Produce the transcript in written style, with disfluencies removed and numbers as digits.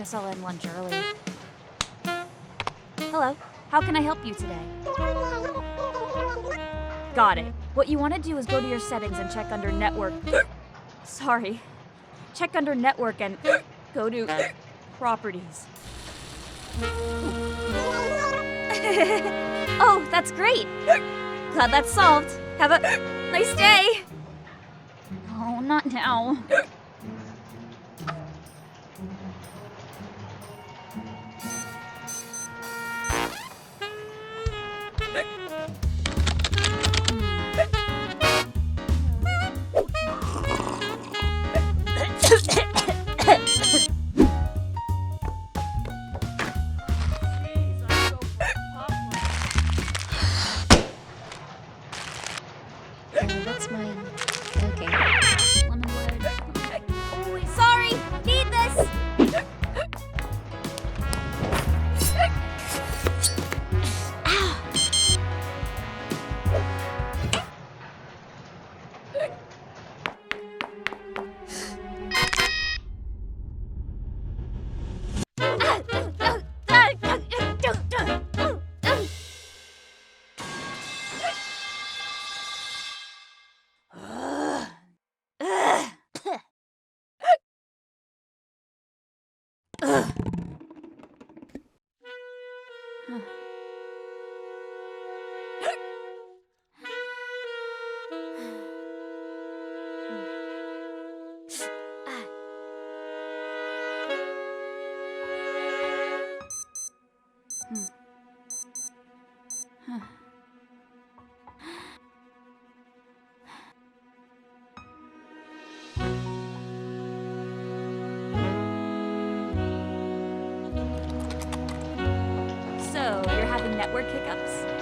guess I'll end lunch early. Hello, how can I help you today? Got it. What you want to do is go to your settings and check under network. Sorry. Check under network and go to properties. Oh, that's great. Glad that's solved. Have a nice day. No, not now. That's mine. Okay. Lemon wood. Oh, sorry. Need this. So, you're having network hiccups?